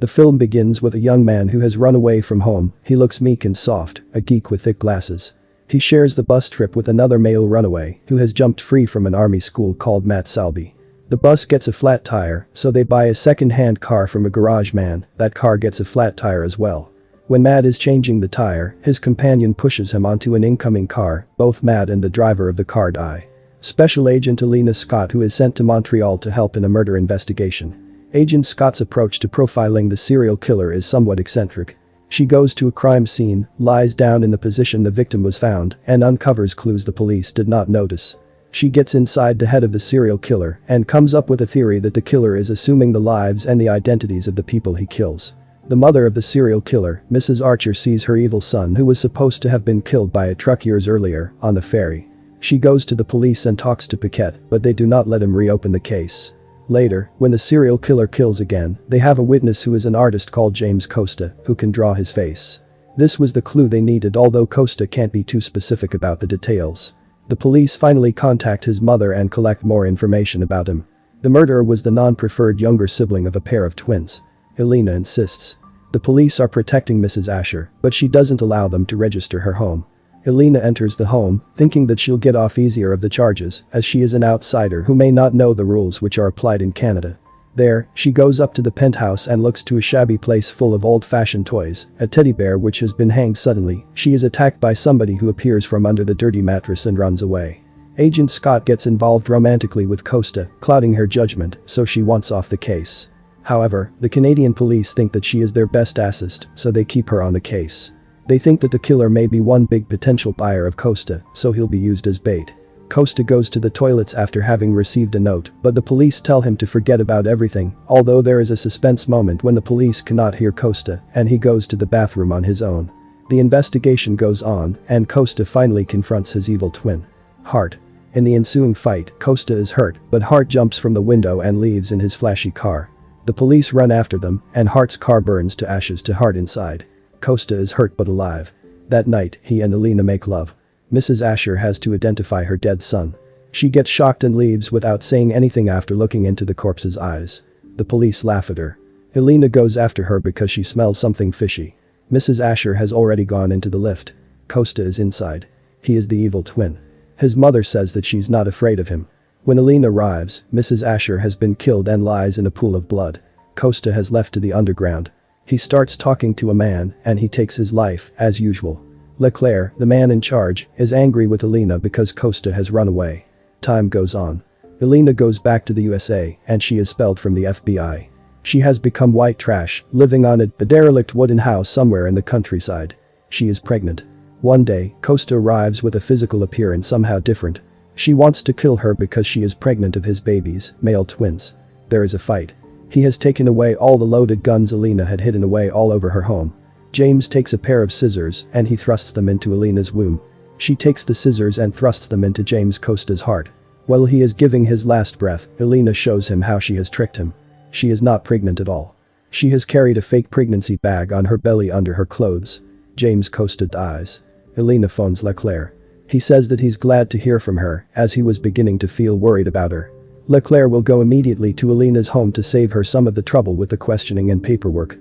The film begins with a young man who has run away from home. He looks meek and soft, a geek with thick glasses. He shares the bus trip with another male runaway who has jumped free from an army school called Matt Salby. The bus gets a flat tire, so they buy a second-hand car from a garage man. That car gets a flat tire as well. When Matt is changing the tire, his companion pushes him onto an incoming car. Both Matt and the driver of the car die. Special Agent Elena Scott, who is sent to Montreal to help in a murder investigation. Agent Scott's approach to profiling the serial killer is somewhat eccentric. She goes to a crime scene, lies down in the position the victim was found, and uncovers clues the police did not notice. She gets inside the head of the serial killer and comes up with a theory that the killer is assuming the lives and the identities of the people he kills. The mother of the serial killer, Mrs. Archer, sees her evil son, who was supposed to have been killed by a truck years earlier, on the ferry. She goes to the police and talks to Paquette, but they do not let him reopen the case. Later, when the serial killer kills again, they have a witness who is an artist called James Costa, who can draw his face. This was the clue they needed, although Costa can't be too specific about the details. The police finally contact his mother and collect more information about him. The murderer was the non-preferred younger sibling of a pair of twins. Elena insists. The police are protecting Mrs. Asher, but she doesn't allow them to register her home. Elena enters the home, thinking that she'll get off easier of the charges, as she is an outsider who may not know the rules which are applied in Canada. There, she goes up to the penthouse and looks to a shabby place full of old-fashioned toys, a teddy bear which has been hanged suddenly. She is attacked by somebody who appears from under the dirty mattress and runs away. Agent Scott gets involved romantically with Costa, clouding her judgment, so she wants off the case. However, the Canadian police think that she is their best assist, so they keep her on the case. They think that the killer may be one big potential buyer of Costa, so he'll be used as bait. Costa goes to the toilets after having received a note, but the police tell him to forget about everything, although there is a suspense moment when the police cannot hear Costa, and he goes to the bathroom on his own. The investigation goes on, and Costa finally confronts his evil twin, Hart. In the ensuing fight, Costa is hurt, but Hart jumps from the window and leaves in his flashy car. The police run after them, and Hart's car burns to ashes to Hart inside. Costa is hurt but alive. That night, he and Elena make love. Mrs. Asher has to identify her dead son. She gets shocked and leaves without saying anything after looking into the corpse's eyes. The police laugh at her. Elena goes after her because she smells something fishy. Mrs. Asher has already gone into the lift. Costa is inside. He is the evil twin. His mother says that she's not afraid of him. When Elena arrives, Mrs. Asher has been killed and lies in a pool of blood. Costa has left to the underground. He starts talking to a man, and he takes his life, as usual. Leclerc, the man in charge, is angry with Elena because Costa has run away. Time goes on. Elena goes back to the USA, and she is expelled from the FBI. She has become white trash, living on a derelict wooden house somewhere in the countryside. She is pregnant. One day, Costa arrives with a physical appearance somehow different. She wants to kill her because she is pregnant of his babies, male twins. There is a fight. He has taken away all the loaded guns Elena had hidden away all over her home. James takes a pair of scissors and he thrusts them into Elena's womb. She takes the scissors and thrusts them into James Costa's heart. While he is giving his last breath, Elena shows him how she has tricked him. She is not pregnant at all. She has carried a fake pregnancy bag on her belly under her clothes. James Costa dies. Elena phones Leclerc. He says that he's glad to hear from her, as he was beginning to feel worried about her. Leclerc will go immediately to Elena's home to save her some of the trouble with the questioning and paperwork.